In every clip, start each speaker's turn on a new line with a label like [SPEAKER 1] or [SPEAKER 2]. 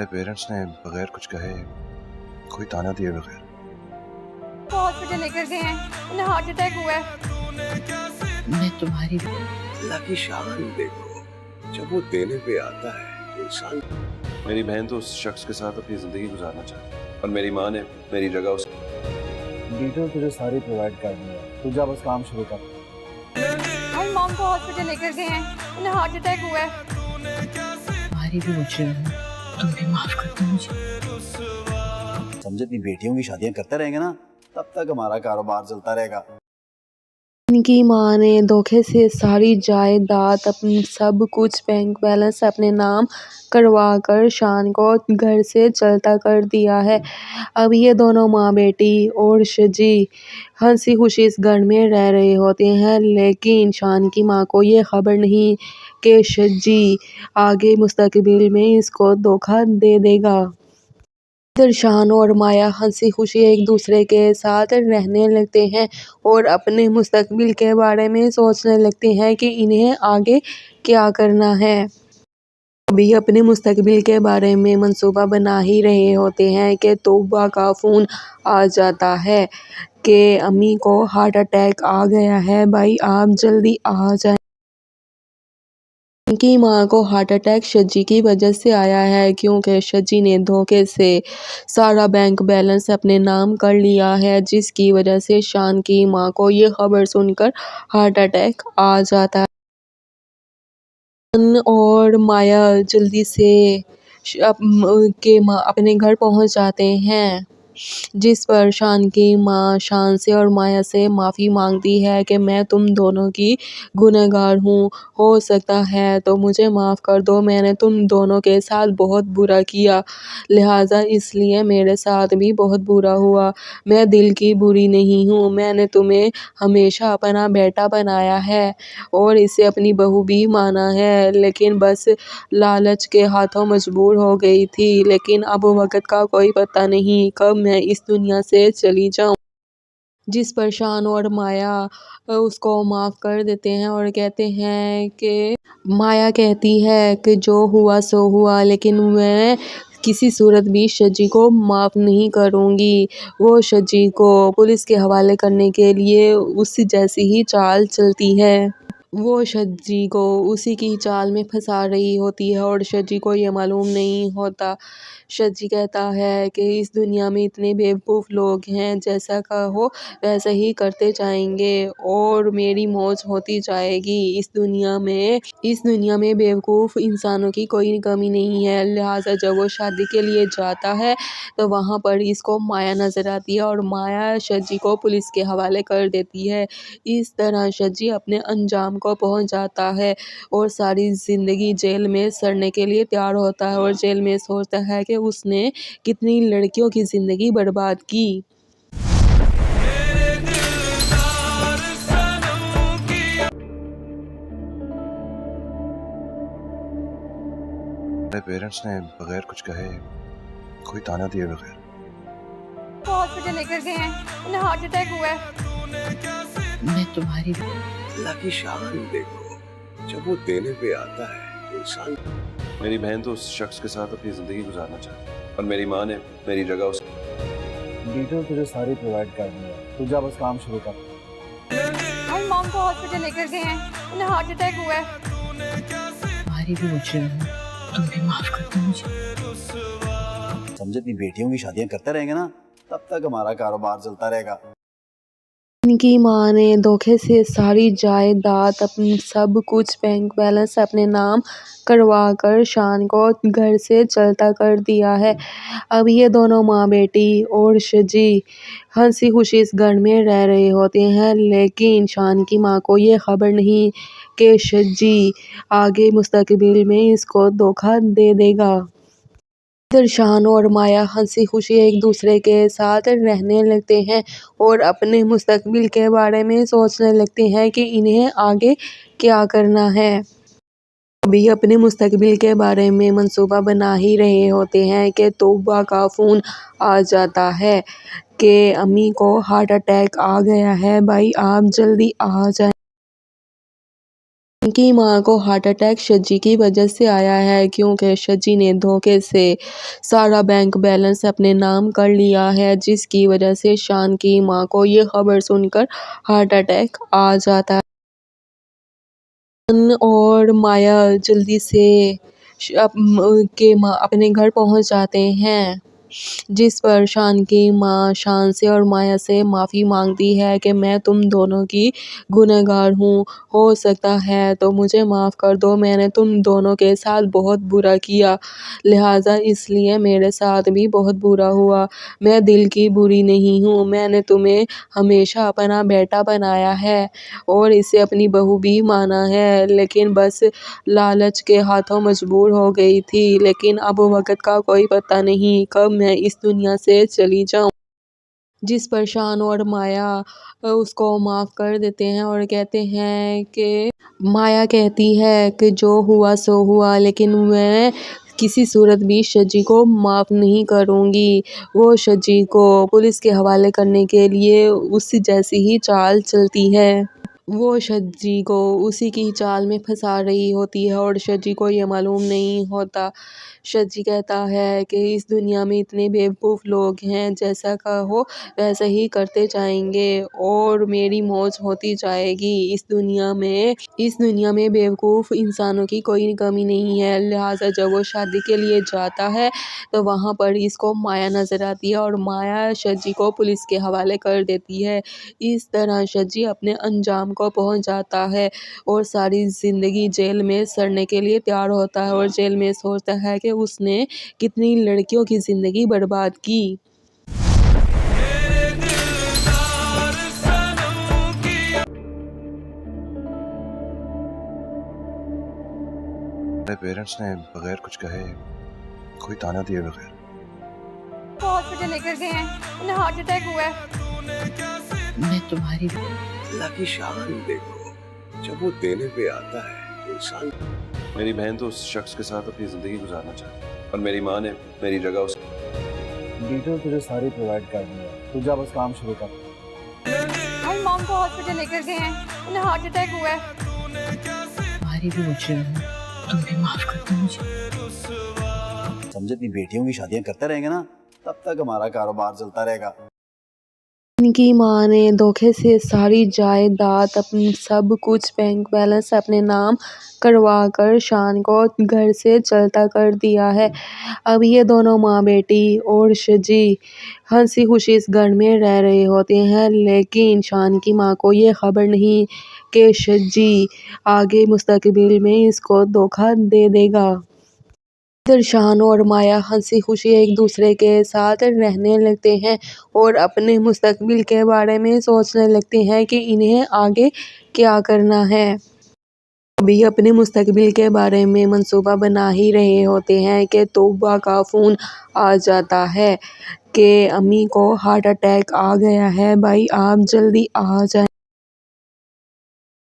[SPEAKER 1] Parents ने बगैर कुछ कहे कोई ताना दिए बगैर
[SPEAKER 2] हॉस्पिटल लेकर गए हैं, उन्हें हार्ट अटैक हुआ है।
[SPEAKER 3] मैं तुम्हारी
[SPEAKER 4] अल्लाह की शान देखो, जब वो देने पे आता है इंसान।
[SPEAKER 1] मेरी बहन तो उस शख्स के साथ अपनी जिंदगी गुजारना चाहती है और मेरी माँ ने मेरी जगह उस
[SPEAKER 5] डिटेल तुझे सारी प्रोवाइड कर दी है, तू जा बस काम शुरू कर।
[SPEAKER 2] हमारी मॉम को हॉस्पिटल लेकर गए हैं, उन्हें हार्ट अटैक हुआ है।
[SPEAKER 3] तुम्हारी भी मुझे तुम भी माफ कर दो मुझे।
[SPEAKER 5] समझे अपनी बेटियों की शादियां करते रहेंगे ना, तब तक हमारा कारोबार चलता रहेगा।
[SPEAKER 6] इनकी मां ने धोखे से सारी जायदाद अपनी सब कुछ बैंक बैलेंस अपने नाम करवा कर शान को घर से चलता कर दिया है। अब ये दोनों माँ बेटी और शजी हंसी खुशी इस घर में रह रहे होते हैं, लेकिन शान की माँ को ये खबर नहीं कि शजी आगे मुस्तकबिल में इसको धोखा दे देगा। इधर शान और माया हंसी खुशी एक दूसरे के साथ रहने लगते हैं और अपने मुस्तकबिल के बारे में सोचने लगते हैं कि इन्हें आगे क्या करना है। अभी अपने मुस्तकबिल के बारे में मंसूबा बना ही रहे होते हैं कि तौबा का फ़ोन आ जाता है कि अम्मी को हार्ट अटैक आ गया है, भाई आप जल्दी आ जाएं। इनकी मां को हार्ट अटैक शजी की वजह से आया है, क्योंकि शजी ने धोखे से सारा बैंक बैलेंस अपने नाम कर लिया है, जिसकी वजह से शान की मां को ये खबर सुनकर हार्ट अटैक आ जाता है। शान और माया जल्दी से अपने घर पहुंच जाते हैं, जिस पर शान की मां शान से और माया से माफ़ी मांगती है कि मैं तुम दोनों की गुनहगार हूँ, हो सकता है तो मुझे माफ़ कर दो, मैंने तुम दोनों के साथ बहुत बुरा किया, लिहाजा इसलिए मेरे साथ भी बहुत बुरा हुआ। मैं दिल की बुरी नहीं हूँ, मैंने तुम्हें हमेशा अपना बेटा बनाया है और इसे अपनी बहू भी माना है, लेकिन बस लालच के हाथों मजबूर हो गई थी। लेकिन अब वक्त का कोई पता नहीं कब मैं इस दुनिया से चली जाऊं। जिस पर शान और माया उसको माफ़ कर देते हैं और कहते हैं कि माया कहती है कि जो हुआ सो हुआ, लेकिन मैं किसी सूरत भी शजी को माफ़ नहीं करूँगी। वो शजी को पुलिस के हवाले करने के लिए उसी जैसी ही चाल चलती है। वो शजी को उसी की चाल में फंसा रही होती है और शजी को ये मालूम नहीं होता। शजी कहता है कि इस दुनिया में इतने बेवकूफ़ लोग हैं, जैसा कहो वैसा ही करते जाएंगे और मेरी मौज होती जाएगी। इस दुनिया में बेवकूफ़ इंसानों की कोई कमी नहीं है। लिहाजा जब वो शादी के लिए जाता है तो वहाँ पर इसको माया नज़र आती है और माया शजी को पुलिस के हवाले कर देती है। इस तरह शजी अपने अंजाम को पहुंच जाता है और सारी ज़िंदगी जेल में सड़ने के लिए तैयार होता है और जेल में सोचता है कि उसने कितनी लड़कियों की ज़िंदगी बर्बाद की।
[SPEAKER 1] मेरे पेरेंट्स ने बगैर कुछ कहे कोई ताना दिए बगैर
[SPEAKER 2] हॉस्पिटल लेकर गए हैं, उन्हें हार्ट अटैक हुआ है।
[SPEAKER 3] मैं तुम्हारी
[SPEAKER 4] अल्लाह की शान देखो, जब वो देने पे आता है इंसान।
[SPEAKER 1] मेरी बहन तो उस शख्स के साथ अपनी जिंदगी गुजारना चाहती है और मेरी माँ ने मेरी जगह उस
[SPEAKER 5] डिटेल तुझे सारी प्रोवाइड कर दी है, तू जा बस काम शुरू कर।
[SPEAKER 2] हमारी मॉम को हॉस्पिटल लेकर गए हैं, उन्हें हार्ट अटैक हुआ है।
[SPEAKER 3] तुम्हारी भी मुझे तुम भी माफ कर दो मुझे।
[SPEAKER 5] समझे अपनी बेटियों की शादियां करते रहेंगे ना, तब तक हमारा कारोबार चलता रहेगा।
[SPEAKER 6] इनकी मां ने धोखे से सारी जायदाद अपनी सब कुछ बैंक बैलेंस अपने नाम करवा कर शान को घर से चलता कर दिया है। अब ये दोनों माँ बेटी और शजी हंसी खुशी इस घर में रह रहे होते हैं, लेकिन शान की माँ को ये खबर नहीं कि शजी आगे मुस्तकबिल में इसको धोखा दे देगा। इधर शान और माया हंसी खुशी एक दूसरे के साथ रहने लगते हैं और अपने मुस्तकबिल के बारे में सोचने लगते हैं कि इन्हें आगे क्या करना है। अभी अपने मुस्तकबिल के बारे में मंसूबा बना ही रहे होते हैं कि तौबा का फ़ोन आ जाता है कि अम्मी को हार्ट अटैक आ गया है, भाई आप जल्दी आ जाएं। की मां को हार्ट अटैक शज्जी की वजह से आया है क्योंकि शज्जी ने धोखे से सारा बैंक बैलेंस अपने नाम कर लिया है, जिसकी वजह से शान की मां को ये खबर सुनकर हार्ट अटैक आ जाता है। शान और माया जल्दी से अपने घर पहुंच जाते हैं, जिस पर शान की मां शान से और माया से माफ़ी मांगती है कि मैं तुम दोनों की गुनहगार हूँ, हो सकता है तो मुझे माफ़ कर दो, मैंने तुम दोनों के साथ बहुत बुरा किया, लिहाजा इसलिए मेरे साथ भी बहुत बुरा हुआ। मैं दिल की बुरी नहीं हूँ, मैंने तुम्हें हमेशा अपना बेटा बनाया है और इसे अपनी बहू भी माना है, लेकिन बस लालच के हाथों मजबूर हो गई थी। लेकिन अब वक्त का कोई पता नहीं कब मैं इस दुनिया से चली जाऊं। जिस पर शान और माया उसको माफ़ कर देते हैं और कहते हैं कि माया कहती है कि जो हुआ सो हुआ, लेकिन मैं किसी सूरत भी शज्जी को माफ़ नहीं करूँगी। वो शज्जी को पुलिस के हवाले करने के लिए उसी जैसी ही चाल चलती है। वो शज्जी को उसी की चाल में फंसा रही होती है और शज्जी को ये मालूम नहीं होता। शज्जी कहता है कि इस दुनिया में इतने बेवकूफ़ लोग हैं, जैसा कहो वैसा ही करते जाएंगे और मेरी मौज होती जाएगी। इस दुनिया में बेवकूफ़ इंसानों की कोई कमी नहीं है। लिहाजा जब वो शादी के लिए जाता है तो वहाँ पर इसको माया नज़र आती है और माया शज्जी को पुलिस के हवाले कर देती है। इस तरह शज्जी अपने अंजाम को पहुंच जाता है और सारी ज़िंदगी जेल में सड़ने के लिए तैयार होता है और जेल में सोचता है कि उसने कितनी लड़कियों की ज़िंदगी बर्बाद की।
[SPEAKER 1] मेरे पेरेंट्स ने बगैर कुछ कहे, कोई ताना दिए बगैर
[SPEAKER 2] वो हॉस्पिटल लेकर गए हैं, उन्हें हार्ट अटैक हुआ है।
[SPEAKER 3] मैं तुम्हारी
[SPEAKER 4] अल्लाह की शान देखो, जब वो देने पे आता है तो इंसान।
[SPEAKER 1] मेरी बहन तो उस शख्स के साथ अपनी ज़िंदगी गुजारना चाहती है और मेरी माँ ने मेरी जगह उस
[SPEAKER 5] डिटेल तुझे सारी प्रोवाइड कर दी है, तू जा बस काम शुरू कर।
[SPEAKER 2] भाई मॉम को हॉस्पिटल लेकर गए हैं, उन्हें हार्ट अटैक हुआ है।
[SPEAKER 3] तुम्हारी भी वजह है, तुम भी माफ कर दो मुझे।
[SPEAKER 5] समझे, अपनी बेटियों की शादियां करते रहेंगे ना, तब तक हमारा कारोबार चलता रहेगा।
[SPEAKER 6] इनकी मां ने धोखे से सारी जायदाद अपनी सब कुछ बैंक बैलेंस अपने नाम करवा कर शान को घर से चलता कर दिया है। अब ये दोनों माँ बेटी और शज्जी हंसी खुशी इस घर में रह रहे होते हैं, लेकिन शान की माँ को ये खबर नहीं कि शज्जी आगे मुस्तकबिल में इसको धोखा दे देगा। इधर शान और माया हंसी खुशी एक दूसरे के साथ रहने लगते हैं और अपने मुस्तकबिल के बारे में सोचने लगते हैं कि इन्हें आगे क्या करना है। अभी अपने मुस्तकबिल के बारे में मंसूबा बना ही रहे होते हैं कि तौबा का फ़ोन आ जाता है कि अम्मी को हार्ट अटैक आ गया है, भाई आप जल्दी आ जाएं।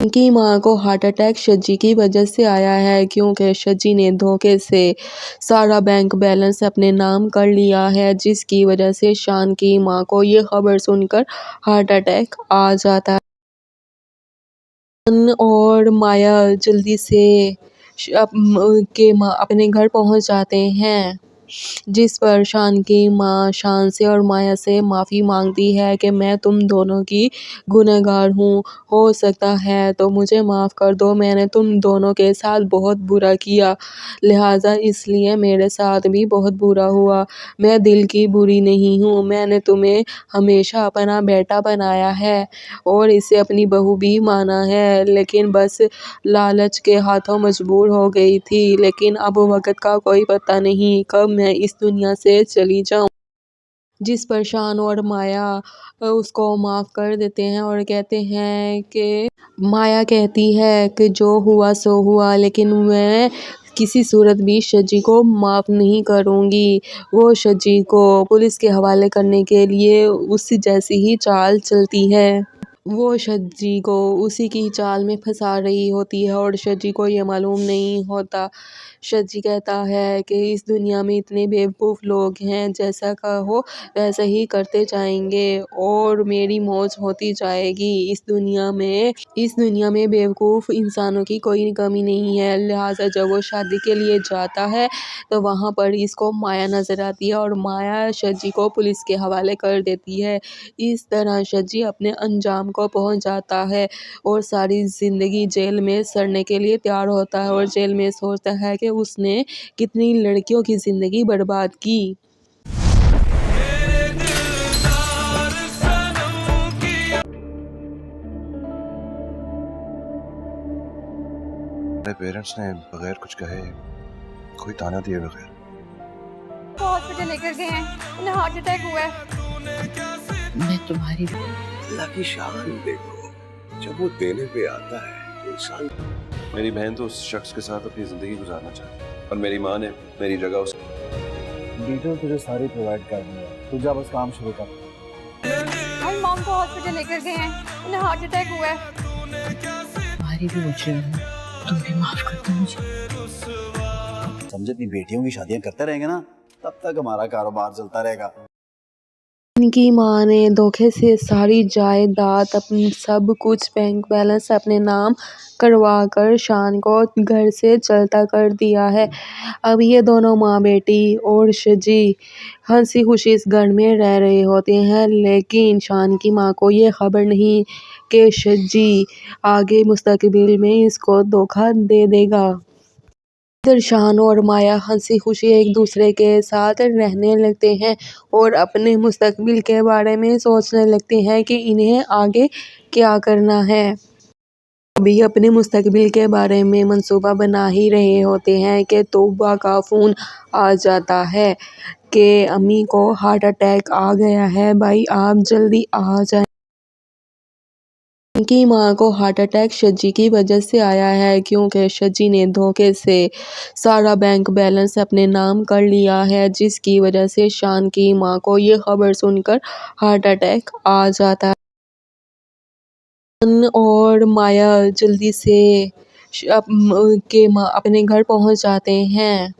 [SPEAKER 6] की मां को हार्ट अटैक शज्जी की वजह से आया है क्योंकि शज्जी ने धोखे से सारा बैंक बैलेंस अपने नाम कर लिया है, जिसकी वजह से शान की मां को ये खबर सुनकर हार्ट अटैक आ जाता है। शान और माया जल्दी से अपने घर पहुंच जाते हैं, जिस पर शान की मां शान से और माया से माफ़ी मांगती है कि मैं तुम दोनों की गुनहगार हूँ, हो सकता है तो मुझे माफ़ कर दो, मैंने तुम दोनों के साथ बहुत बुरा किया, लिहाजा इसलिए मेरे साथ भी बहुत बुरा हुआ। मैं दिल की बुरी नहीं हूँ, मैंने तुम्हें हमेशा अपना बेटा बनाया है और इसे अपनी बहू भी माना है, लेकिन बस लालच के हाथों मजबूर हो गई थी। लेकिन अब वक्त का कोई पता नहीं कब मैं इस दुनिया से चली जाऊं। जिस पर शान और माया उसको माफ़ कर देते हैं और कहते हैं कि माया कहती है कि जो हुआ सो हुआ, लेकिन मैं किसी सूरत भी शज्जी को माफ़ नहीं करूँगी। वो शज्जी को पुलिस के हवाले करने के लिए उसी जैसी ही चाल चलती है। वो शज्जी को उसी की चाल में फंसा रही होती है और शज्जी को ये मालूम नहीं होता। शज्जी कहता है कि इस दुनिया में इतने बेवकूफ़ लोग हैं, जैसा कहो वैसा ही करते जाएंगे और मेरी मौज होती जाएगी। इस दुनिया में बेवकूफ़ इंसानों की कोई कमी नहीं है। लिहाजा जब वो शादी के लिए जाता है तो वहाँ पर इसको माया नज़र आती है और माया शज्जी को पुलिस के हवाले कर देती है। इस तरह शज्जी अपने अंजाम को पहुंच जाता है और सारी ज़िंदगी जेल में सड़ने के लिए तैयार होता है और जेल में सोचता है कि उसने कितनी लड़कियों की ज़िंदगी बर्बाद की।
[SPEAKER 1] मेरे पेरेंट्स ने बगैर कुछ कहे कोई ताना दिए बगैर
[SPEAKER 2] हॉस्पिटल लेकर गए हैं, उन्हें हार्ट अटैक हुआ है।
[SPEAKER 3] मैं तुम्हारी
[SPEAKER 4] अल्लाह की शान देखो, जब वो देने पे आता है इंसान।
[SPEAKER 1] मेरी बहन तो उस शख्स के साथ अपनी ज़िंदगी गुजारना चाहती है और मेरी माँ ने मेरी जगह उस
[SPEAKER 5] डिटेल तुझे सारी प्रोवाइड कर दूंगा, तू जा बस काम शुरू कर।
[SPEAKER 2] हमारी मॉम को हॉस्पिटल लेकर गए हैं, उन्हें हार्ट अटैक हुआ है।
[SPEAKER 3] तुम्हारी भी वजह है, तुम भी माफ कर दो मुझे।
[SPEAKER 5] समझे, अपनी बेटियों की शादियां करते रहेंगे ना, तब तक हमारा कारोबार चलता रहेगा।
[SPEAKER 6] इनकी माँ ने धोखे से सारी जायदाद अपनी सब कुछ बैंक बैलेंस अपने नाम करवा कर शान को घर से चलता कर दिया है। अब ये दोनों माँ बेटी और शजी हंसी खुशी इस घर में रह रहे होते हैं, लेकिन शान की माँ को ये खबर नहीं कि शजी आगे मुस्तकबिल में इसको धोखा दे देगा। इधर शान और माया हंसी खुशी एक दूसरे के साथ रहने लगते हैं और अपने मुस्तकबिल के बारे में सोचने लगते हैं कि इन्हें आगे क्या करना है। अभी अपने मुस्तकबिल के बारे में मंसूबा बना ही रहे होते हैं कि तौबा का फ़ोन आ जाता है कि अम्मी को हार्ट अटैक आ गया है, भाई आप जल्दी आ जाएं। इनकी माँ को हार्ट अटैक शज्जी की वजह से आया है, क्योंकि शज्जी ने धोखे से सारा बैंक बैलेंस अपने नाम कर लिया है, जिसकी वजह से शान की माँ को ये खबर सुनकर हार्ट अटैक आ जाता है। शान और माया जल्दी से अपने घर पहुंच जाते हैं,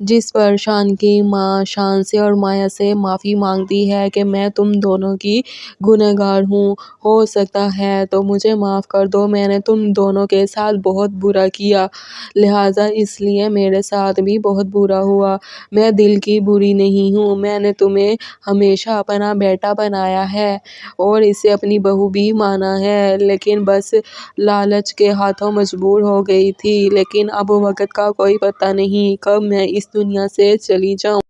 [SPEAKER 6] जिस पर शान की माँ शान से और माया से माफ़ी मांगती है कि मैं तुम दोनों की गुनहगार हूँ, हो सकता है तो मुझे माफ़ कर दो, मैंने तुम दोनों के साथ बहुत बुरा किया, लिहाजा इसलिए मेरे साथ भी बहुत बुरा हुआ। मैं दिल की बुरी नहीं हूँ, मैंने तुम्हें हमेशा अपना बेटा बनाया है और इसे अपनी बहू भी माना है, लेकिन बस लालच के हाथों मजबूर हो गई थी, लेकिन अब वक्त का कोई पता नहीं कब मैं इस दुनिया से चली जाऊं।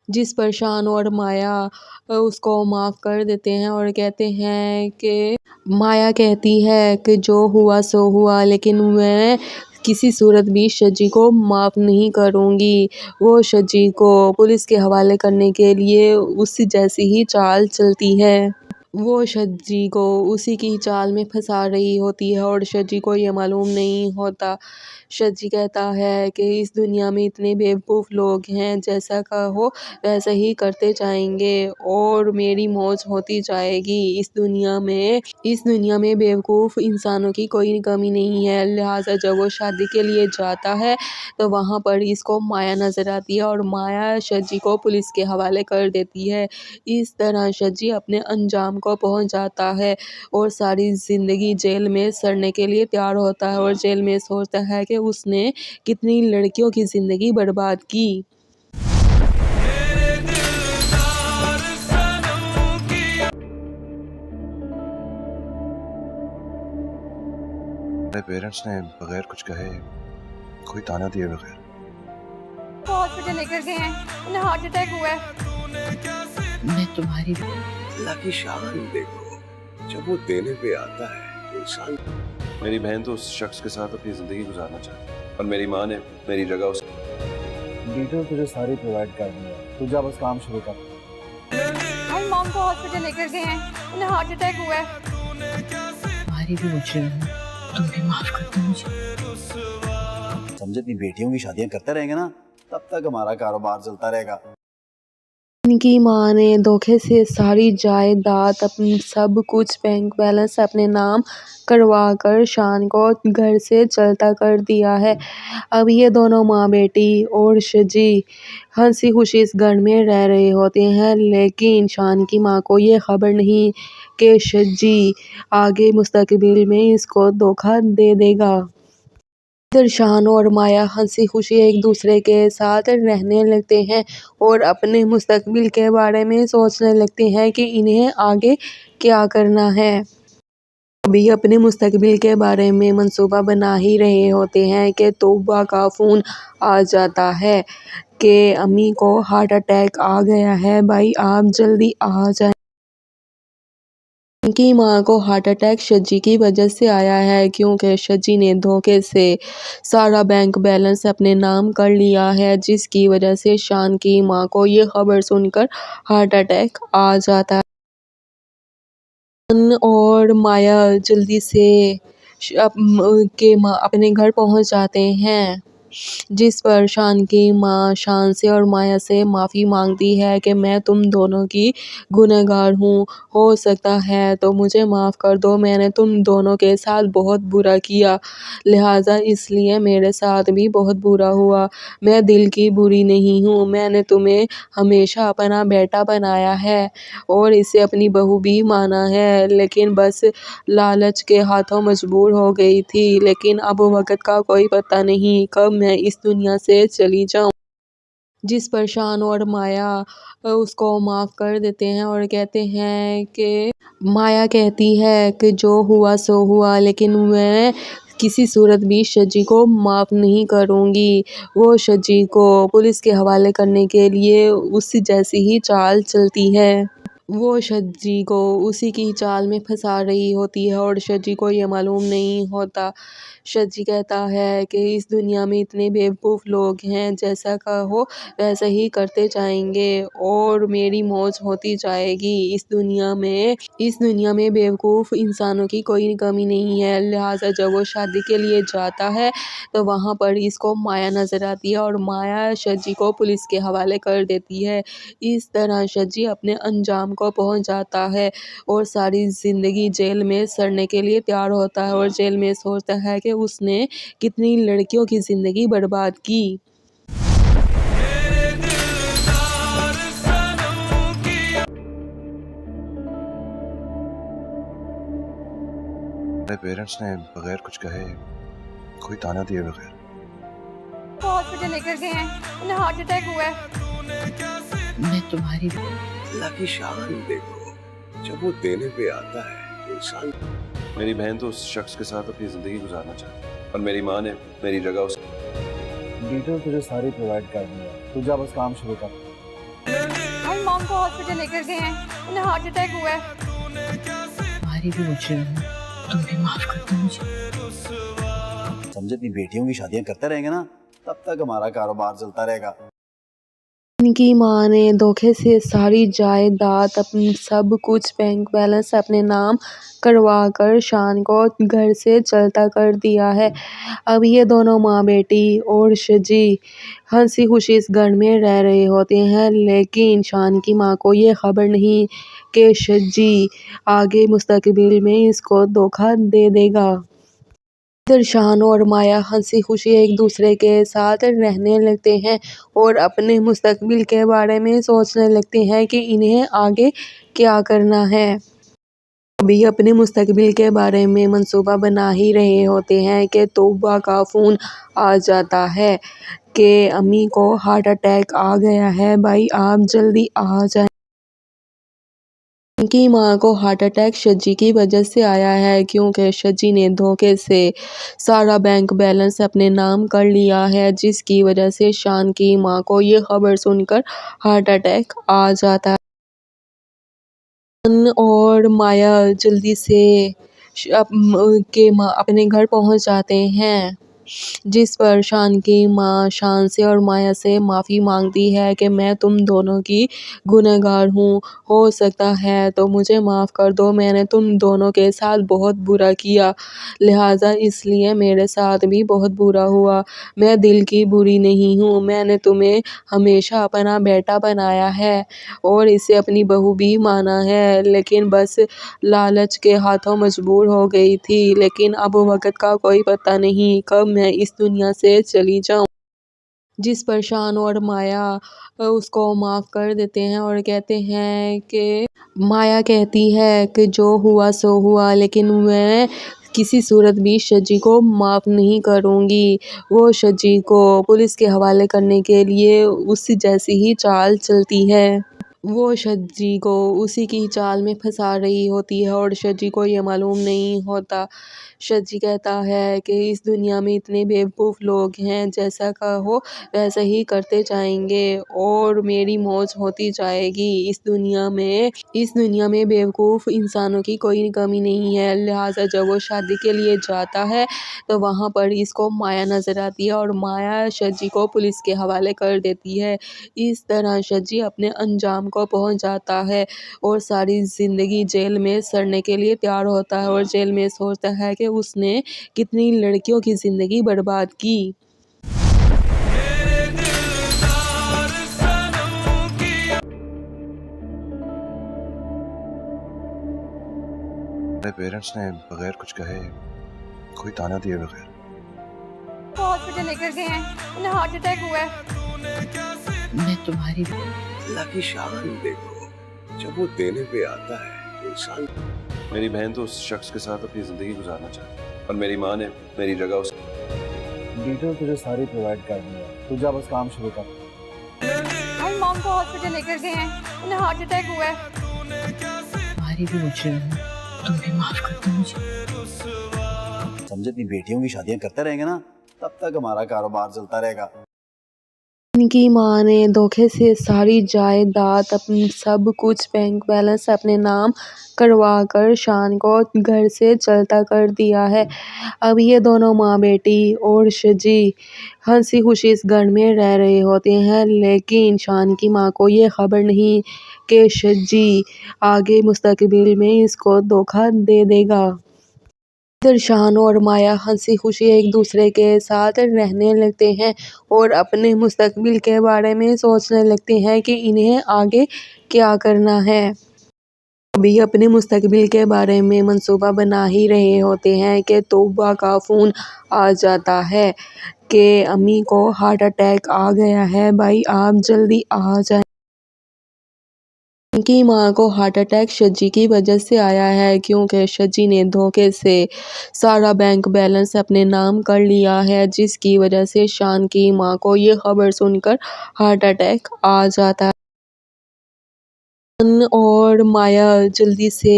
[SPEAKER 6] जिस पर शान और माया उसको माफ़ कर देते हैं और कहते हैं कि माया कहती है कि जो हुआ सो हुआ, लेकिन मैं किसी सूरत भी शज्जी को माफ़ नहीं करूँगी। वो शज्जी को पुलिस के हवाले करने के लिए उसी जैसी ही चाल चलती है। वो शज्जी को उसी की चाल में फंसा रही होती है और शज्जी को ये मालूम नहीं होता। शज्जी कहता है कि इस दुनिया में इतने बेवकूफ़ लोग हैं, जैसा कहो वैसा ही करते जाएंगे और मेरी मौज होती जाएगी। इस दुनिया में बेवकूफ़ इंसानों की कोई कमी नहीं है। लिहाजा जब वो शादी के लिए जाता है तो वहाँ पर इसको माया नज़र आती है और माया शज्जी को पुलिस के हवाले कर देती है। इस तरह शज्जी अपने अंजाम को पहुंच जाता है और सारी ज़िंदगी जेल में सड़ने के लिए तैयार होता है और जेल में सोचता है कि उसने कितनी लड़कियों की ज़िंदगी बर्बाद की।
[SPEAKER 1] मेरे पेरेंट्स ने बगैर कुछ कहे कोई ताना दिए बगैर
[SPEAKER 2] हॉस्पिटल लेकर गए हैं, उन्हें हार्ट अटैक हुआ है।
[SPEAKER 3] मैं तुम्हारी
[SPEAKER 4] अल्लाह की शान देखो, जब वो देने पे आता है इंसान।
[SPEAKER 1] मेरी बहन तो उस शख्स के साथ अपनी ज़िंदगी गुजारना चाहती है और मेरी माँ ने मेरी जगह उस
[SPEAKER 5] डिटेल तुझे सारी प्रोवाइड कर दूंगा, तू जा बस काम शुरू कर।
[SPEAKER 2] हमारी मॉम को हॉस्पिटल लेकर गए हैं, उन्हें हार्ट अटैक हुआ है।
[SPEAKER 3] तुम्हारी भी वजह है, तुम भी माफ कर दो मुझे।
[SPEAKER 5] समझे, अपनी बेटियों की शादियां करते रहेंगे ना, तब तक हमारा कारोबार चलता रहेगा।
[SPEAKER 6] इनकी माँ ने धोखे से सारी जायदाद अपनी सब कुछ बैंक बैलेंस अपने नाम करवा कर शान को घर से चलता कर दिया है। अब ये दोनों माँ बेटी और शजी हंसी खुशी इस घर में रह रहे होते हैं, लेकिन शान की माँ को ये खबर नहीं कि शजी आगे मुस्तकबिल में इसको धोखा दे देगा। इधर शान और माया हंसी खुशी एक दूसरे के साथ रहने लगते हैं और अपने मुस्तकबिल के बारे में सोचने लगते हैं कि इन्हें आगे क्या करना है। अभी अपने मुस्तकबिल के बारे में मंसूबा बना ही रहे होते हैं कि तौबा का फ़ोन आ जाता है कि अम्मी को हार्ट अटैक आ गया है, भाई आप जल्दी आ जाएं। इनकी माँ को हार्ट अटैक शजी की वजह से आया है, क्योंकि शजी ने धोखे से सारा बैंक बैलेंस अपने नाम कर लिया है, जिसकी वजह से शान की माँ को ये खबर सुनकर हार्ट अटैक आ जाता है। शान और माया जल्दी से अपने घर पहुंच जाते हैं, जिस पर शान की माँ शान से और माया से माफ़ी मांगती है कि मैं तुम दोनों की गुनहगार हूँ, हो सकता है तो मुझे माफ़ कर दो, मैंने तुम दोनों के साथ बहुत बुरा किया, लिहाजा इसलिए मेरे साथ भी बहुत बुरा हुआ। मैं दिल की बुरी नहीं हूँ, मैंने तुम्हें हमेशा अपना बेटा बनाया है और इसे अपनी बहू भी माना है, लेकिन बस लालच के हाथों मजबूर हो गई थी। लेकिन अब वक्त का कोई पता नहीं कब मैं इस दुनिया से चली जाऊं। जिस पर शान और माया उसको माफ़ कर देते हैं और कहते हैं कि माया कहती है कि जो हुआ सो हुआ, लेकिन मैं किसी सूरत भी शजी को माफ़ नहीं करूँगी। वो शजी को पुलिस के हवाले करने के लिए उसी जैसी ही चाल चलती है। वो शजी को उसी की चाल में फंसा रही होती है और शजी को ये मालूम नहीं होता। शजी कहता है कि इस दुनिया में इतने बेवकूफ़ लोग हैं, जैसा कहो वैसा ही करते जाएंगे और मेरी मौज होती जाएगी। इस दुनिया में बेवकूफ़ इंसानों की कोई कमी नहीं है। लिहाजा जब वो शादी के लिए जाता है तो वहाँ पर इसको माया नज़र आती है और माया शजी को पुलिस के हवाले कर देती है। इस तरह शजी अपने अंजाम को पहुंच जाता है और सारी ज़िंदगी जेल में सड़ने के लिए तैयार होता है और जेल में सोचता है कि उसने कितनी लड़कियों की ज़िंदगी बर्बाद की।
[SPEAKER 1] मेरे पेरेंट्स ने बगैर कुछ कहे कोई ताना दिए बगैर
[SPEAKER 2] हॉस्पिटल लेकर गए हैं, उन्हें हार्ट अटैक हुआ है।
[SPEAKER 3] मैं तुम्हारी
[SPEAKER 4] अल्लाह की शान देखो, जब वो देने पे आता है इंसान।
[SPEAKER 1] मेरी बहन तो उस शख्स के साथ अपनी ज़िंदगी गुजारना चाहती है और मेरी माँ ने मेरी जगह उस
[SPEAKER 5] डिटेल तुझे सारी प्रोवाइड कर दूंगा, तू जा बस काम शुरू कर।
[SPEAKER 2] हम मॉम को हॉस्पिटल लेकर गए हैं, उन्हें हार्ट अटैक हुआ है।
[SPEAKER 3] तुम्हारी भी वजह है, तुम भी माफ कर दो मुझे।
[SPEAKER 5] समझे, अपनी बेटियों की शादियां करते रहेंगे ना, तब तक हमारा कारोबार चलता रहेगा।
[SPEAKER 6] इनकी माँ ने धोखे से सारी जायदाद अपनी सब कुछ बैंक बैलेंस अपने नाम करवा कर शान को घर से चलता कर दिया है। अब ये दोनों माँ बेटी और शजी हंसी खुशी इस घर में रह रहे होते हैं, लेकिन शान की माँ को ये खबर नहीं कि शजी आगे मुस्तकबिल में इसको धोखा दे देगा। इधर शान और माया हंसी खुशी एक दूसरे के साथ रहने लगते हैं और अपने मुस्तकबिल के बारे में सोचने लगते हैं कि इन्हें आगे क्या करना है। अभी अपने मुस्तकबिल के बारे में मंसूबा बना ही रहे होते हैं कि तौबा का फ़ोन आ जाता है कि अम्मी को हार्ट अटैक आ गया है, भाई आप जल्दी आ जाएं। इनकी माँ को हार्ट अटैक शजी की वजह से आया है, क्योंकि शजी ने धोखे से सारा बैंक बैलेंस अपने नाम कर लिया है, जिसकी वजह से शान की माँ को ये खबर सुनकर हार्ट अटैक आ जाता है। शान और माया जल्दी से अपने घर पहुंच जाते हैं, जिस पर शान की माँ शान से और माया से माफ़ी मांगती है कि मैं तुम दोनों की गुनहगार हूँ, हो सकता है तो मुझे माफ़ कर दो, मैंने तुम दोनों के साथ बहुत बुरा किया, लिहाजा इसलिए मेरे साथ भी बहुत बुरा हुआ। मैं दिल की बुरी नहीं हूँ, मैंने तुम्हें हमेशा अपना बेटा बनाया है और इसे अपनी बहू भी माना है, लेकिन बस लालच के हाथों मजबूर हो गई थी। लेकिन अब वक्त का कोई पता नहीं कब मैं इस दुनिया से चली जाऊं। जिस पर शान और माया उसको माफ़ कर देते हैं और कहते हैं कि माया कहती है कि जो हुआ सो हुआ, लेकिन मैं किसी सूरत भी शजी को माफ़ नहीं करूँगी। वो शजी को पुलिस के हवाले करने के लिए उसी जैसी ही चाल चलती है। वो शजी को उसी की चाल में फंसा रही होती है और शजी को ये मालूम नहीं होता। शजी कहता है कि इस दुनिया में इतने बेवकूफ़ लोग हैं, जैसा कहो वैसा ही करते जाएंगे और मेरी मौज होती जाएगी। इस दुनिया में बेवकूफ़ इंसानों की कोई कमी नहीं है। लिहाजा जब वो शादी के लिए जाता है तो वहाँ पर इसको माया नज़र आती है और माया शजी को पुलिस के हवाले कर देती है। इस तरह शजी अपने अंजाम को पहुँच जाता है और सारी ज़िंदगी जेल में सड़ने के लिए तैयार होता है और जेल में सोचता है कि उसने कितनी लड़कियों की ज़िंदगी बर्बाद की।
[SPEAKER 1] मेरे पेरेंट्स ने बगैर कुछ कहे, कोई ताना दिए बगैर
[SPEAKER 2] वो हॉस्पिटल लेकर गए हैं, उन्हें हार्ट अटैक हुआ है।
[SPEAKER 3] मैं तुम्हारी
[SPEAKER 4] अल्लाह की शान देखो, जब वो देने पे आता है तो इंसान
[SPEAKER 1] मेरी बहन तो उस शख्स के साथ अपनी ज़िंदगी गुजारना चाहती है और मेरी माँ ने मेरी जगह उस
[SPEAKER 5] डिटेल तुझे सारी प्रोवाइड कर दी है, तू जा बस काम शुरू कर।
[SPEAKER 2] भाई मॉम को हॉस्पिटल लेकर गए हैं, उन्हें हार्ट अटैक हुआ है।
[SPEAKER 3] तुम्हारी भी वजह है, तुम भी माफ कर दो मुझे।
[SPEAKER 5] समझे, इतनी बेटियों की शादियां करते रहेंगे ना, तब तक हमारा कारोबार चलता रहेगा।
[SPEAKER 6] इनकी माँ ने धोखे से सारी जायदाद अपनी सब कुछ बैंक बैलेंस अपने नाम करवा कर शान को घर से चलता कर दिया है। अब ये दोनों माँ बेटी और शजी हंसी खुशी इस घर में रह रहे होते हैं, लेकिन शान की माँ को ये खबर नहीं कि शजी आगे मुस्तकबिल में इसको धोखा दे देगा। इधर शान और माया हंसी खुशी एक दूसरे के साथ रहने लगते हैं और अपने मुस्तकबिल के बारे में सोचने लगते हैं कि इन्हें आगे क्या करना है। अभी अपने मुस्तकबिल के बारे में मंसूबा बना ही रहे होते हैं कि तौबा का फ़ोन आ जाता है कि अम्मी को हार्ट अटैक आ गया है, भाई आप जल्दी आ जाएं। इनकी माँ को हार्ट अटैक शजी की वजह से आया है, क्योंकि शजी ने धोखे से सारा बैंक बैलेंस अपने नाम कर लिया है, जिसकी वजह से शान की माँ को ये खबर सुनकर हार्ट अटैक आ जाता है। शान और माया जल्दी से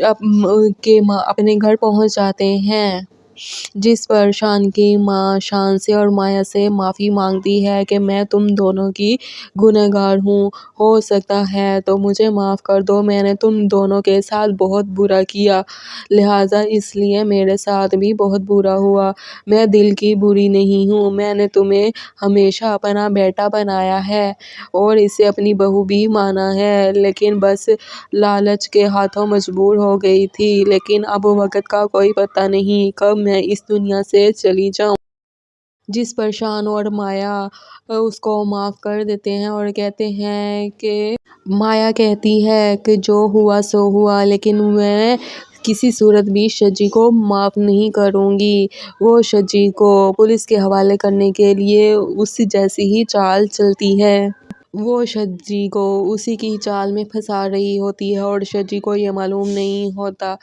[SPEAKER 6] अपने घर पहुँच जाते हैं, जिस पर शान की माँ शान से और माया से माफ़ी मांगती है कि मैं तुम दोनों की गुनहगार हूँ, हो सकता है तो मुझे माफ़ कर दो, मैंने तुम दोनों के साथ बहुत बुरा किया, लिहाजा इसलिए मेरे साथ भी बहुत बुरा हुआ। मैं दिल की बुरी नहीं हूँ, मैंने तुम्हें हमेशा अपना बेटा बनाया है और इसे अपनी बहू भी माना है, लेकिन बस लालच के हाथों मजबूर हो गई थी। लेकिन अब वक्त का कोई पता नहीं कब मैं इस दुनिया से चली जाऊं। जिस पर शान और माया उसको माफ़ कर देते हैं और कहते हैं कि माया कहती है कि जो हुआ सो हुआ, लेकिन मैं किसी सूरत भी शजी को माफ़ नहीं करूँगी। वो शजी को पुलिस के हवाले करने के लिए उसी जैसी ही चाल चलती है। वो शजी को उसी की चाल में फंसा रही होती है और शजी को ये मालूम नहीं होता।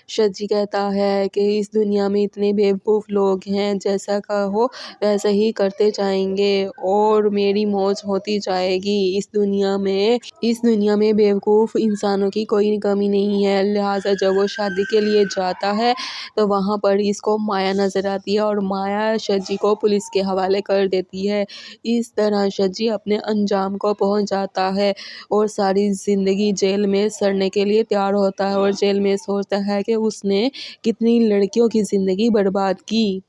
[SPEAKER 6] शजी कहता है कि इस दुनिया में इतने बेवकूफ़ लोग हैं, जैसा कहो वैसा ही करते जाएंगे और मेरी मौज होती जाएगी। इस दुनिया में बेवकूफ़ इंसानों की कोई कमी नहीं है। लिहाजा जब वो शादी के लिए जाता है तो वहाँ पर इसको माया नज़र आती है और माया शजी को पुलिस के हवाले कर देती है। इस तरह शजी अपने अंजाम को पहुँच जाता है और सारी ज़िंदगी जेल में सड़ने के लिए तैयार होता है और जेल में सोचता है कि उसने कितनी लड़कियों की ज़िंदगी बर्बाद की।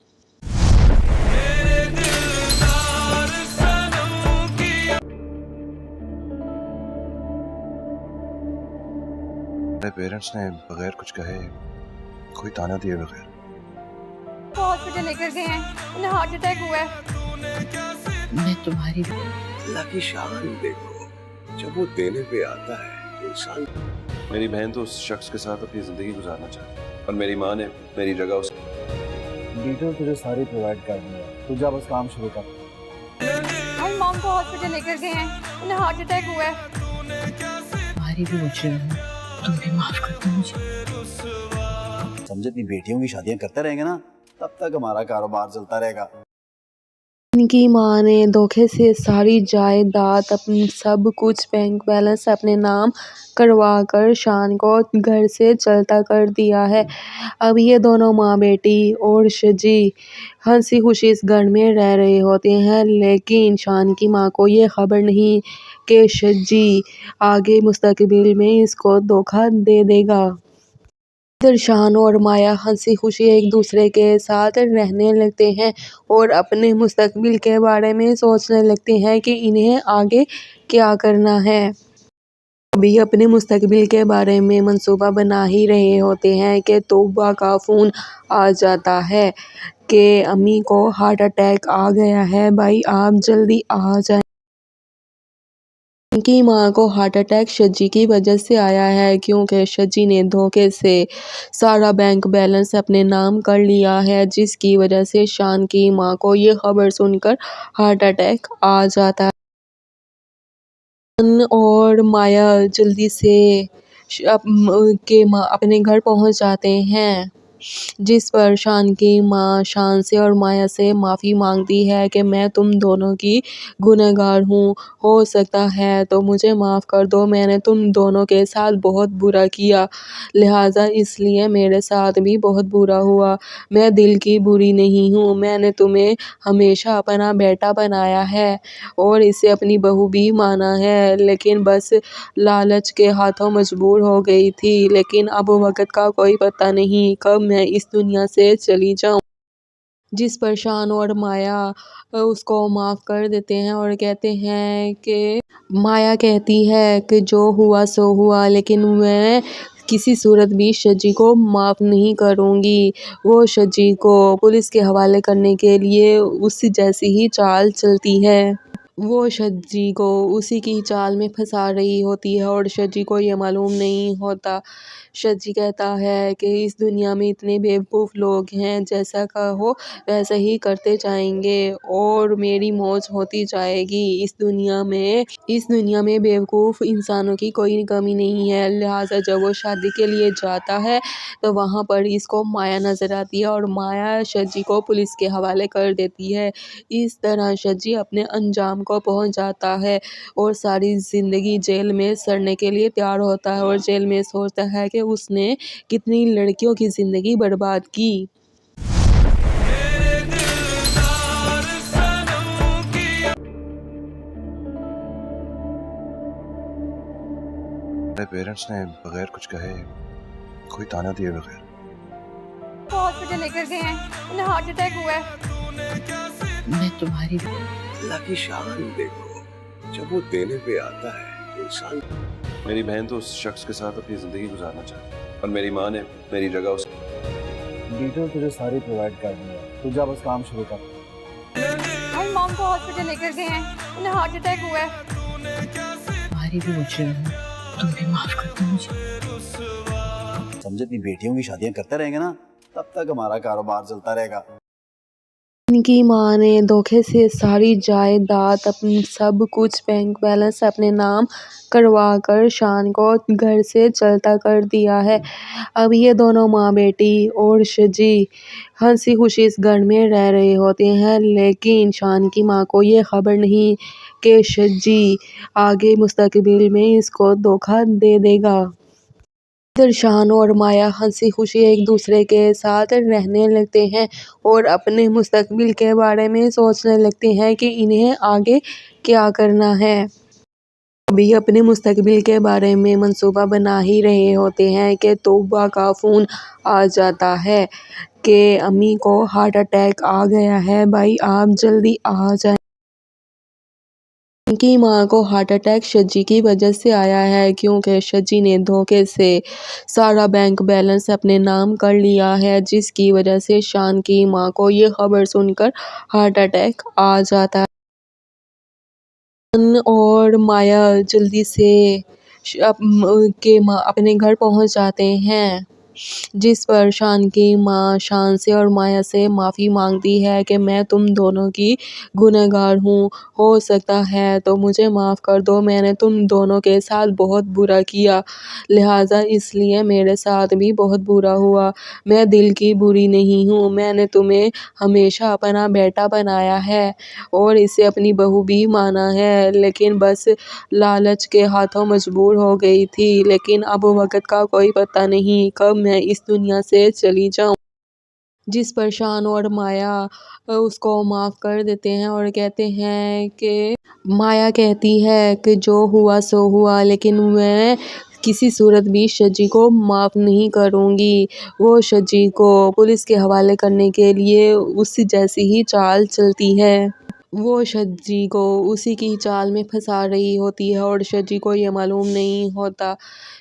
[SPEAKER 1] मेरे पेरेंट्स ने बगैर कुछ कहे कोई ताना दिए बगैर
[SPEAKER 2] हॉस्पिटल लेकर गए हैं, उन्हें हार्ट अटैक हुआ है।
[SPEAKER 3] मैं तुम्हारी
[SPEAKER 4] अल्लाह की शान देखो, जब वो देने पे आता है इंसान।
[SPEAKER 1] मेरी बहन तो उस शख्स के साथ अपनी ज़िंदगी गुजारना चाहती है और मेरी माँ ने मेरी जगह उस
[SPEAKER 5] डिटेल तुझे सारी प्रोवाइड कर दूंगा, तू जा बस काम शुरू कर।
[SPEAKER 2] हमारी मॉम को हॉस्पिटल लेकर गए हैं, उन्हें हार्ट अटैक हुआ है।
[SPEAKER 3] तुम्हारी भी वजह है, तुम भी माफ कर दो मुझे।
[SPEAKER 5] समझे, अपनी बेटियों की शादियां करते रहेंगे ना, तब तक हमारा कारोबार चलता रहेगा।
[SPEAKER 6] इनकी माँ ने धोखे से सारी जायदाद अपनी सब कुछ बैंक बैलेंस अपने नाम करवा कर शान को घर से चलता कर दिया है। अब ये दोनों माँ बेटी और शजी हंसी खुशी इस घर में रह रहे होते हैं, लेकिन शान की माँ को ये खबर नहीं कि शजी आगे मुस्तकबिल में इसको धोखा दे देगा। इधर शान और माया हंसी खुशी एक दूसरे के साथ रहने लगते हैं और अपने मुस्तकबिल के बारे में सोचने लगते हैं कि इन्हें आगे क्या करना है। अभी अपने मुस्तकबिल के बारे में मंसूबा बना ही रहे होते हैं कि तौबा का फ़ोन आ जाता है कि अम्मी को हार्ट अटैक आ गया है, भाई आप जल्दी आ जाएं। इनकी माँ को हार्ट अटैक शजी की वजह से आया है, क्योंकि शजी ने धोखे से सारा बैंक बैलेंस अपने नाम कर लिया है, जिसकी वजह से शान की माँ को ये खबर सुनकर हार्ट अटैक आ जाता है। शान और माया जल्दी से अपने घर पहुंच जाते हैं, जिस पर शान की माँ शान से और माया से माफ़ी मांगती है कि मैं तुम दोनों की गुनहगार हूँ, हो सकता है तो मुझे माफ़ कर दो, मैंने तुम दोनों के साथ बहुत बुरा किया, लिहाजा इसलिए मेरे साथ भी बहुत बुरा हुआ। मैं दिल की बुरी नहीं हूँ, मैंने तुम्हें हमेशा अपना बेटा बनाया है और इसे अपनी बहू भी माना है, लेकिन बस लालच के हाथों मजबूर हो गई थी, लेकिन अब वक्त का कोई पता नहीं कब मैं इस दुनिया से चली जाऊं। जिस पर शान और माया उसको माफ़ कर देते हैं और कहते हैं कि माया कहती है कि जो हुआ सो हुआ, लेकिन मैं किसी सूरत भी शजी को माफ़ नहीं करूँगी। वो शजी को पुलिस के हवाले करने के लिए उसी जैसी ही चाल चलती है। वो शजी को उसी की चाल में फंसा रही होती है और शजी को ये मालूम नहीं होता। शजी कहता है कि इस दुनिया में इतने बेवकूफ़ लोग हैं, जैसा कहो वैसा ही करते जाएंगे और मेरी मौज होती जाएगी। इस दुनिया में बेवकूफ़ इंसानों की कोई कमी नहीं है। लिहाजा जब वो शादी के लिए जाता है तो वहाँ पर इसको माया नज़र आती है और माया शजी को पुलिस के हवाले कर देती है। इस तरह शजी अपने अंजाम को पहुँच जाता है और सारी ज़िंदगी जेल में सड़ने के लिए तैयार होता है और जेल में सोचता है कि उसने कितनी लड़कियों की ज़िंदगी बर्बाद की।
[SPEAKER 1] मेरे पेरेंट्स ने बगैर कुछ कहे कोई ताना दिए बगैर
[SPEAKER 2] हॉस्पिटल लेकर गए हैं, उन्हें हार्ट अटैक हुआ है।
[SPEAKER 3] मैं तुम्हारी
[SPEAKER 4] अल्लाह की शान देखो, जब वो देने पे आता है इंसान।
[SPEAKER 1] मेरी बहन तो उस शख्स के साथ अपनी ज़िंदगी गुजारना चाहती है और मेरी माँ ने मेरी जगह उस
[SPEAKER 5] डिटेल तुझे सारी प्रोवाइड कर दूंगा, तू जा बस काम शुरू कर।
[SPEAKER 2] हमारी मॉम को हॉस्पिटल लेकर गए हैं, उन्हें हार्ट अटैक हुआ है।
[SPEAKER 3] तुम्हारी भी वजह है, तुम भी माफ कर दो मुझे।
[SPEAKER 5] समझे, अपनी बेटियों की शादियां करते रहेंगे ना, तब तक हमारा कारोबार चलता रहेगा।
[SPEAKER 6] इनकी माँ ने धोखे से सारी जायदाद अपनी सब कुछ बैंक बैलेंस अपने नाम करवा कर शान को घर से चलता कर दिया है। अब ये दोनों माँ बेटी और शजी हंसी खुशी इस घर में रह रहे होते हैं, लेकिन शान की माँ को ये खबर नहीं कि शजी आगे मुस्तकबिल में इसको धोखा दे देगा। इधर शान और माया हंसी खुशी एक दूसरे के साथ रहने लगते हैं और अपने मुस्तकबिल के बारे में सोचने लगते हैं कि इन्हें आगे क्या करना है। अभी अपने मुस्तकबिल के बारे में मंसूबा बना ही रहे होते हैं कि तौबा का फ़ोन आ जाता है कि अम्मी को हार्ट अटैक आ गया है, भाई आप जल्दी आ जाएं। की मां को हार्ट अटैक शजी की वजह से आया है क्योंकि शजी ने धोखे से सारा बैंक बैलेंस अपने नाम कर लिया है, जिसकी वजह से शान की मां को ये खबर सुनकर हार्ट अटैक आ जाता है और माया जल्दी से अपने घर पहुंच जाते हैं, जिस पर शान की मां शान से और माया से माफ़ी मांगती है कि मैं तुम दोनों की गुनहगार हूँ, हो सकता है तो मुझे माफ़ कर दो, मैंने तुम दोनों के साथ बहुत बुरा किया, लिहाजा इसलिए मेरे साथ भी बहुत बुरा हुआ। मैं दिल की बुरी नहीं हूँ, मैंने तुम्हें हमेशा अपना बेटा बनाया है और इसे अपनी बहू भी माना है, लेकिन बस लालच के हाथों मजबूर हो गई थी। लेकिन अब वक्त का कोई पता नहीं कब मैं इस दुनिया से चली जाऊं। जिस पर शान और माया उसको माफ़ कर देते हैं और कहते हैं कि माया कहती है कि जो हुआ सो हुआ, लेकिन मैं किसी सूरत भी शजी को माफ़ नहीं करूँगी। वो शजी को पुलिस के हवाले करने के लिए उसी जैसी ही चाल चलती है। वो शजी को उसी की चाल में फंसा रही होती है और शजी को ये मालूम नहीं होता।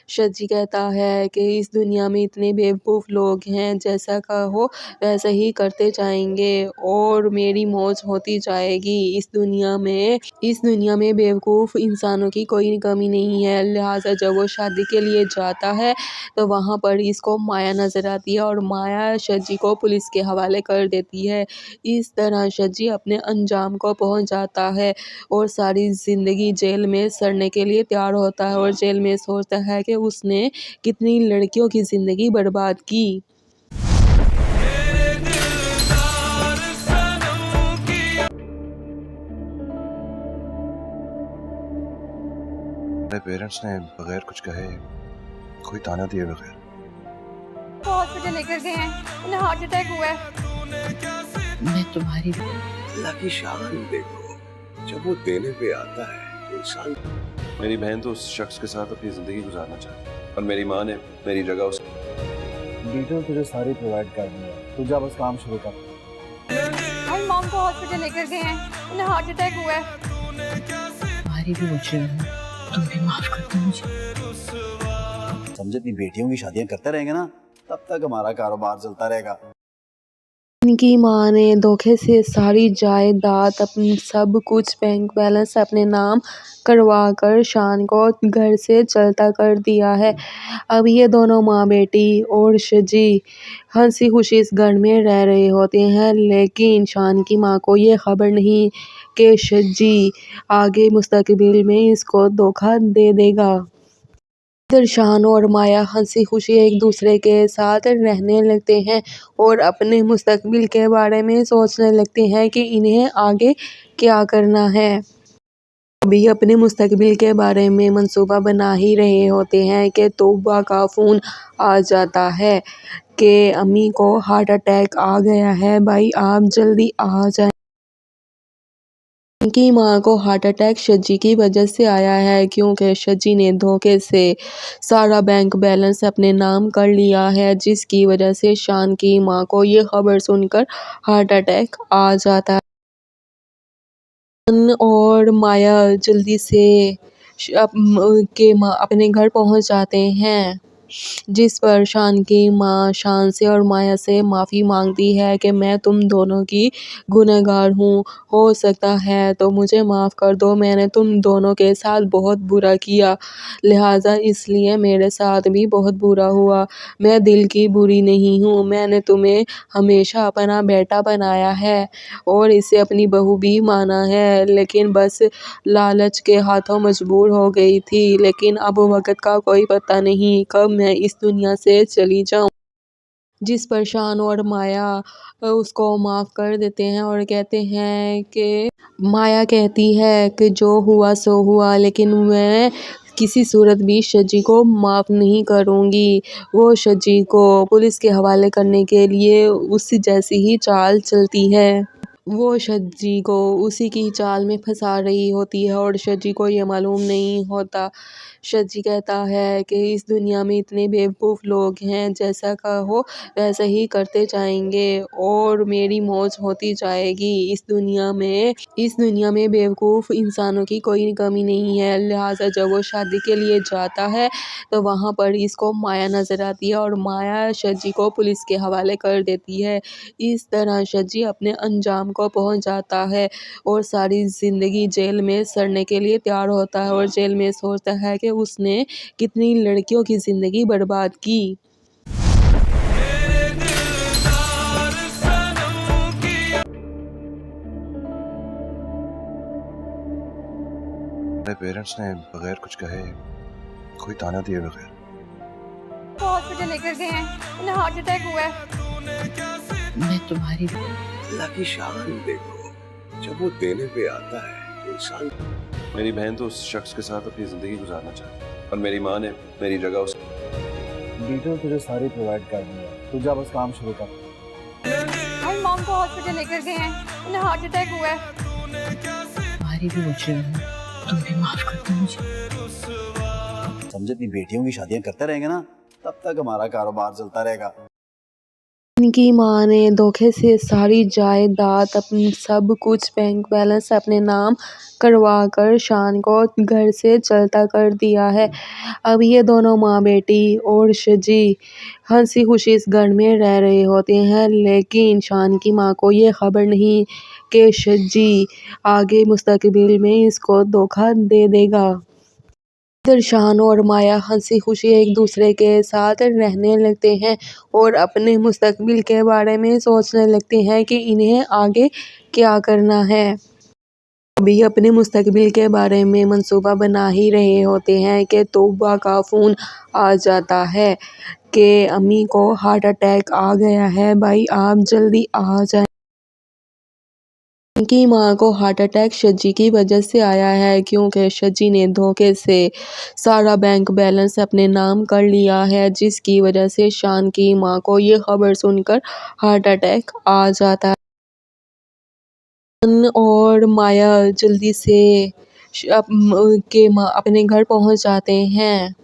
[SPEAKER 6] शजी कहता है कि इस दुनिया में इतने बेवकूफ़ लोग हैं, जैसा कहो वैसा ही करते जाएंगे और मेरी मौज होती जाएगी। इस दुनिया में बेवकूफ़ इंसानों की कोई कमी नहीं है। लिहाजा जब वो शादी के लिए जाता है तो वहाँ पर इसको माया नज़र आती है और माया शजी को पुलिस के हवाले कर देती है। इस तरह शजी अपने अंजाम को पहुंच जाता है और सारी ज़िंदगी जेल में सड़ने के लिए तैयार होता है और जेल में सोचता है कि उसने कितनी लड़कियों की ज़िंदगी बर्बाद की।
[SPEAKER 1] मेरे पेरेंट्स ने बगैर कुछ कहे कोई ताना दिए बगैर
[SPEAKER 2] हॉस्पिटल लेकर गए हैं, उन्हें हार्ट अटैक हुआ है।
[SPEAKER 3] मैं तुम्हारी
[SPEAKER 4] अल्लाह की शान देखो, जब वो देने पे आता है इंसान।
[SPEAKER 1] मेरी बहन तो उस शख्स के साथ अपनी ज़िंदगी गुजारना चाहती है और मेरी माँ ने मेरी जगह उस
[SPEAKER 5] डिटेल तुझे सारी प्रोवाइड कर दी है, तू जा बस काम शुरू कर।
[SPEAKER 2] हम मॉम को हॉस्पिटल लेकर गए हैं, उन्हें हार्ट अटैक हुआ है।
[SPEAKER 3] तुम्हारी भी वजह है, तुम भी माफ कर दो मुझे।
[SPEAKER 5] समझे, अपनी बेटियों की शादियां करते रहेंगे ना, तब तक हमारा कारोबार चलता रहेगा।
[SPEAKER 6] इनकी माँ ने धोखे से सारी जायदाद अपनी सब कुछ बैंक बैलेंस अपने नाम करवा कर शान को घर से चलता कर दिया है। अब ये दोनों माँ बेटी और शजी हंसी खुशी इस घर में रह रहे होते हैं, लेकिन शान की माँ को ये खबर नहीं कि शजी आगे मुस्तकबिल में इसको धोखा दे देगा। इधर शान और माया हंसी खुशी एक दूसरे के साथ रहने लगते हैं और अपने मुस्तकबिल के बारे में सोचने लगते हैं कि इन्हें आगे क्या करना है। अभी अपने मुस्तकबिल के बारे में मंसूबा बना ही रहे होते हैं कि तौबा का फ़ोन आ जाता है कि अम्मी को हार्ट अटैक आ गया है, भाई आप जल्दी आ जाएं। की मां को हार्ट अटैक शजी की वजह से आया है क्योंकि शजी ने धोखे से सारा बैंक बैलेंस अपने नाम कर लिया है, जिसकी वजह से शान की मां को ये खबर सुनकर हार्ट अटैक आ जाता है और माया जल्दी से अपने घर पहुंच जाते हैं, जिस पर शान की मां शान से और माया से माफ़ी मांगती है कि मैं तुम दोनों की गुनहगार हूँ, हो सकता है तो मुझे माफ़ कर दो, मैंने तुम दोनों के साथ बहुत बुरा किया, लिहाजा इसलिए मेरे साथ भी बहुत बुरा हुआ। मैं दिल की बुरी नहीं हूँ, मैंने तुम्हें हमेशा अपना बेटा बनाया है और इसे अपनी बहू भी माना है, लेकिन बस लालच के हाथों मजबूर हो गई थी। लेकिन अब वक्त का कोई पता नहीं कब मैं इस दुनिया से चली जाऊं। जिस पर शान और माया उसको माफ़ कर देते हैं और कहते हैं कि माया कहती है कि जो हुआ सो हुआ, लेकिन मैं किसी सूरत भी शजी को माफ़ नहीं करूँगी। वो शजी को पुलिस के हवाले करने के लिए उसी जैसी ही चाल चलती है। वो शज्जी को उसी की चाल में फंसा रही होती है और शज्जी को ये मालूम नहीं होता। शज्जी कहता है कि इस दुनिया में इतने बेवकूफ़ लोग हैं, जैसा कहो वैसा ही करते जाएंगे और मेरी मौज होती जाएगी। इस दुनिया में बेवकूफ़ इंसानों की कोई कमी नहीं है। लिहाजा जब वो शादी के लिए जाता है तो वहाँ पर इसको माया नज़र आती है और माया शज्जी को पुलिस के हवाले कर देती है। इस तरह शज्जी अपने अंजाम को पहुंच जाता है और सारी ज़िंदगी जेल में सड़ने के लिए तैयार होता है और जेल में सोचता है कि उसने कितनी लड़कियों की ज़िंदगी बर्बाद की।
[SPEAKER 1] मेरे पेरेंट्स ने बगैर कुछ कहे, कोई ताना दिए बगैर
[SPEAKER 2] वो हॉस्पिटल लेकर गए हैं, उन्हें हार्ट अटैक हुआ है।
[SPEAKER 3] मैं तुम्हारी
[SPEAKER 4] अल्लाह की शान देखो, जब वो देने पे आता है तो इंसान
[SPEAKER 1] मेरी बहन तो उस शख्स के साथ अपनी ज़िंदगी गुजारना चाहती है और मेरी माँ ने मेरी जगह उस
[SPEAKER 5] डिटेल तुझे सारी प्रोवाइड कर दी है, तू जा बस काम शुरू कर।
[SPEAKER 2] हमारी मॉम को हॉस्पिटल लेकर गए हैं, उन्हें हार्ट अटैक हुआ है।
[SPEAKER 3] तुम्हारी भी वजह है, तुम भी माफ कर दो मुझे।
[SPEAKER 5] समझे, अपनी बेटियों की शादियां करते रहेंगे ना, तब तक हमारा कारोबार चलता रहेगा।
[SPEAKER 6] इनकी माँ ने धोखे से सारी जायदाद, अपनी सब कुछ बैंक बैलेंस अपने नाम करवा कर शान को घर से चलता कर दिया है। अब ये दोनों माँ बेटी और शज्जी हंसी खुशी इस घर में रह रहे होते हैं, लेकिन शान की माँ को ये खबर नहीं कि शज्जी आगे मुस्तकबिल में इसको धोखा दे देगा। इधर शान और माया हंसी खुशी एक दूसरे के साथ रहने लगते हैं और अपने मुस्तकबिल के बारे में सोचने लगते हैं कि इन्हें आगे क्या करना है। अभी अपने मुस्तकबिल के बारे में मंसूबा बना ही रहे होते हैं कि तौबा का फ़ोन आ जाता है कि अम्मी को हार्ट अटैक आ गया है, भाई आप जल्दी आ जाएं। इनकी माँ को हार्ट अटैक शज्जी की वजह से आया है, क्योंकि शज्जी ने धोखे से सारा बैंक बैलेंस अपने नाम कर लिया है, जिसकी वजह से शान की माँ को ये खबर सुनकर हार्ट अटैक आ जाता है। शान और माया जल्दी से अपने घर पहुंच जाते हैं,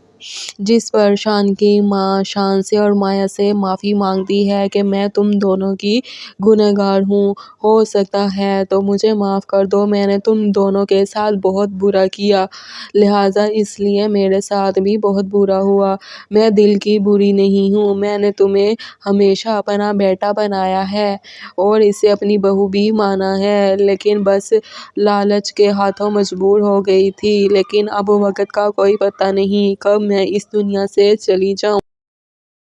[SPEAKER 6] जिस पर शान की माँ शान से और माया से माफ़ी मांगती है कि मैं तुम दोनों की गुनहगार हूँ, हो सकता है तो मुझे माफ़ कर दो, मैंने तुम दोनों के साथ बहुत बुरा किया, लिहाजा इसलिए मेरे साथ भी बहुत बुरा हुआ। मैं दिल की बुरी नहीं हूँ, मैंने तुम्हें हमेशा अपना बेटा बनाया है और इसे अपनी बहू भी माना है, लेकिन बस लालच के हाथों मजबूर हो गई थी। लेकिन अब वक्त का कोई पता नहीं कब मैं इस दुनिया से चली जाऊं।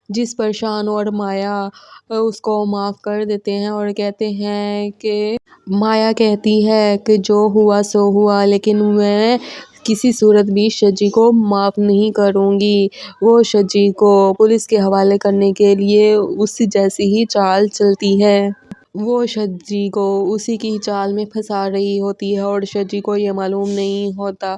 [SPEAKER 6] जिस पर शान और माया उसको माफ़ कर देते हैं और कहते हैं कि माया कहती है कि जो हुआ सो हुआ, लेकिन मैं किसी सूरत भी शज्जी को माफ़ नहीं करूँगी। वो शज्जी को पुलिस के हवाले करने के लिए उसी जैसी ही चाल चलती है। वो शज्जी को उसी की चाल में फंसा रही होती है और शज्जी को ये मालूम नहीं होता।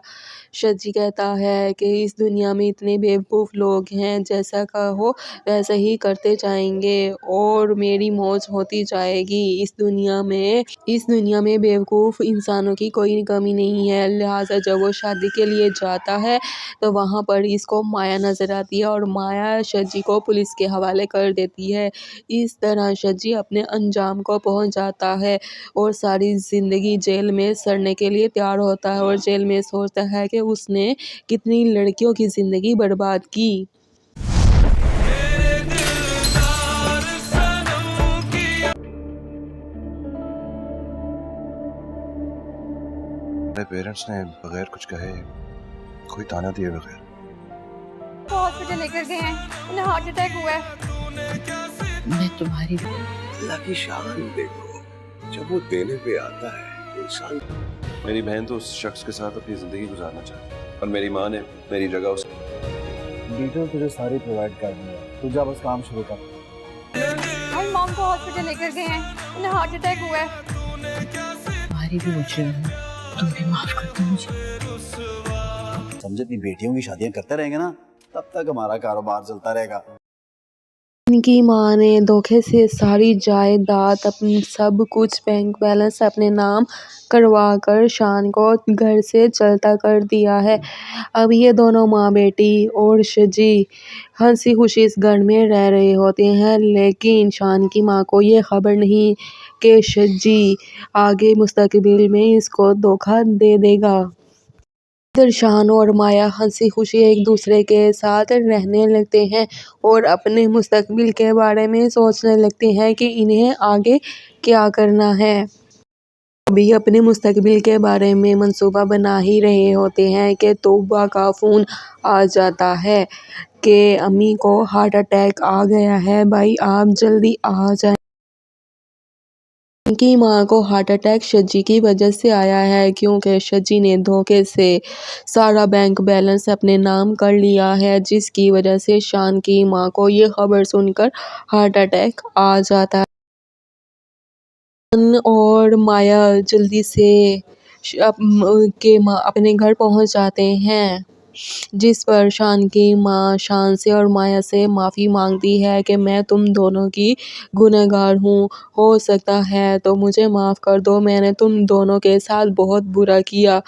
[SPEAKER 6] शज्जी कहता है कि इस दुनिया में इतने बेवकूफ़ लोग हैं, जैसा कहो वैसा ही करते जाएंगे और मेरी मौज होती जाएगी। इस दुनिया में बेवकूफ़ इंसानों की कोई कमी नहीं है। लिहाजा जब वो शादी के लिए जाता है तो वहाँ पर इसको माया नज़र आती है और माया शज्जी को पुलिस के हवाले कर देती है। इस तरह शज्जी अपने अंजाम को पहुंच जाता है और सारी ज़िंदगी जेल में सड़ने के लिए तैयार होता है और जेल में सोचता है कि उसने कितनी लड़कियों की ज़िंदगी बर्बाद की।
[SPEAKER 1] मेरे पेरेंट्स ने बगैर कुछ कहे, कोई ताना दिए बगैर
[SPEAKER 2] वो हॉस्पिटल लेकर गए हैं, उन्हें हार्ट अटैक हुआ है।
[SPEAKER 3] मैं तुम्हारी
[SPEAKER 4] अल्लाह की शान देखो, जब वो देने पे आता है तो इंसान
[SPEAKER 1] मेरी बहन तो उस शख्स के साथ अपनी ज़िंदगी गुजारना चाहती है और मेरी माँ ने मेरी जगह उस
[SPEAKER 5] डिटेल तुझे सारी प्रोवाइड कर दी है, तू जा बस काम शुरू कर।
[SPEAKER 2] हमारी मॉम को हॉस्पिटल लेकर गए हैं, उन्हें हार्ट अटैक हुआ है।
[SPEAKER 3] तुम्हारी भी वजह है, तुम भी माफ कर दो मुझे।
[SPEAKER 5] समझे, अपनी बेटियों की शादियां करते रहेंगे ना, तब तक हमारा कारोबार चलता रहेगा।
[SPEAKER 6] ان کی ماں نے دھوکے سے ساری جائیداد سب کچھ بینک بیلنس اپنے نام کروا کر شان کو گھر سے چلتا کر دیا ہے۔ اب یہ دونوں ماں بیٹی اور شجی ہنسی خوشی اس گھر میں رہ رہے ہوتے ہیں، لیکن شان کی ماں کو یہ خبر نہیں کہ شجی آگے مستقبل میں اس کو دھوکا دے دے گا۔ ادھر شان اور مایا ہنسی خوشی ایک دوسرے کے ساتھ رہنے لگتے ہیں اور اپنے مستقبل کے بارے میں سوچنے لگتے ہیں کہ انہیں آگے کیا کرنا ہے۔ وہ بھی اپنے مستقبل کے بارے میں منصوبہ بنا ہی رہے ہوتے ہیں کہ توبہ کا فون آ جاتا ہے کہ امی کو ہارٹ اٹیک آ گیا ہے، بھائی آپ جلدی آ جائیں۔ ان کی ماں کو ہارٹ اٹیک شجی کی وجہ سے آیا ہے، کیونکہ شجی نے دھوکے سے سارا بینک بیلنس اپنے نام کر لیا ہے، جس کی وجہ سے شان کی ماں کو یہ خبر سن کر ہارٹ اٹیک آ جاتا ہے۔ شان اور مایا جلدی سے اپنے گھر پہنچ جاتے ہیں، جس پر شان کی ماں شان سے اور مایا سے معافی مانگتی ہے کہ میں تم دونوں کی گنہگار ہوں، ہو سکتا ہے تو مجھے معاف کر دو، میں نے تم دونوں کے ساتھ بہت برا کیا،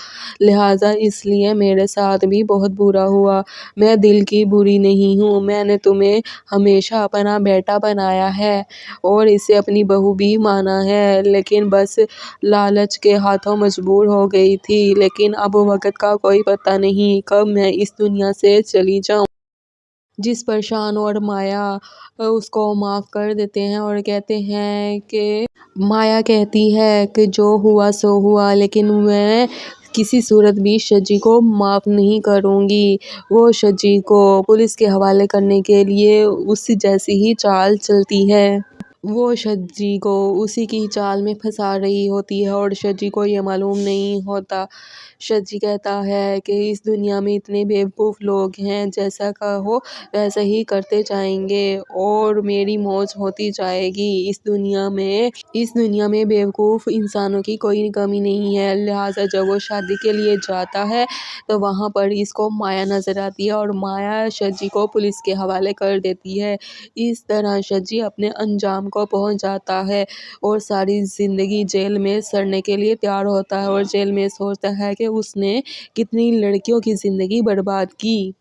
[SPEAKER 6] لہٰذا اس لیے میرے ساتھ بھی بہت برا ہوا، میں دل کی بری نہیں ہوں، میں نے تمہیں ہمیشہ اپنا بیٹا بنایا ہے اور اسے اپنی بہو بھی مانا ہے، لیکن بس لالچ کے ہاتھوں مجبور ہو گئی تھی، لیکن اب وقت کا کوئی پتہ نہیں کب میں اس دنیا سے چلی جاؤں۔ جس پر شان اور مایا اس کو معاف کر دیتے ہیں اور کہتے ہیں کہ مایا کہتی ہے کہ جو ہوا سو ہوا، لیکن میں کسی صورت بھی شجی کو معاف نہیں کروں گی۔ وہ شجی کو پولیس کے حوالے کرنے کے لیے اس جیسی ہی چال چلتی ہے۔ وہ شجی کو اسی کی چال میں پھنسا رہی ہوتی ہے اور شجی کو یہ معلوم نہیں ہوتا۔ شجی کہتا ہے کہ اس دنیا میں اتنے بیوقوف لوگ ہیں، جیسا کہو ویسا ہی کرتے جائیں گے اور میری موج ہوتی جائے گی۔ اس دنیا میں بیوقوف انسانوں کی کوئی کمی نہیں ہے، لہٰذا جب وہ شادی کے لیے جاتا ہے تو وہاں پر اس کو مایا نظر آتی ہے اور مایا شجی کو پولیس کے حوالے کر دیتی ہے۔ اس طرح شجی اپنے انجام کو پہنچ جاتا ہے اور ساری زندگی جیل میں سڑنے کے لیے تیار ہوتا ہے اور جیل میں سوچتا ہے کہ اس نے کتنی لڑکیوں کی زندگی برباد کی۔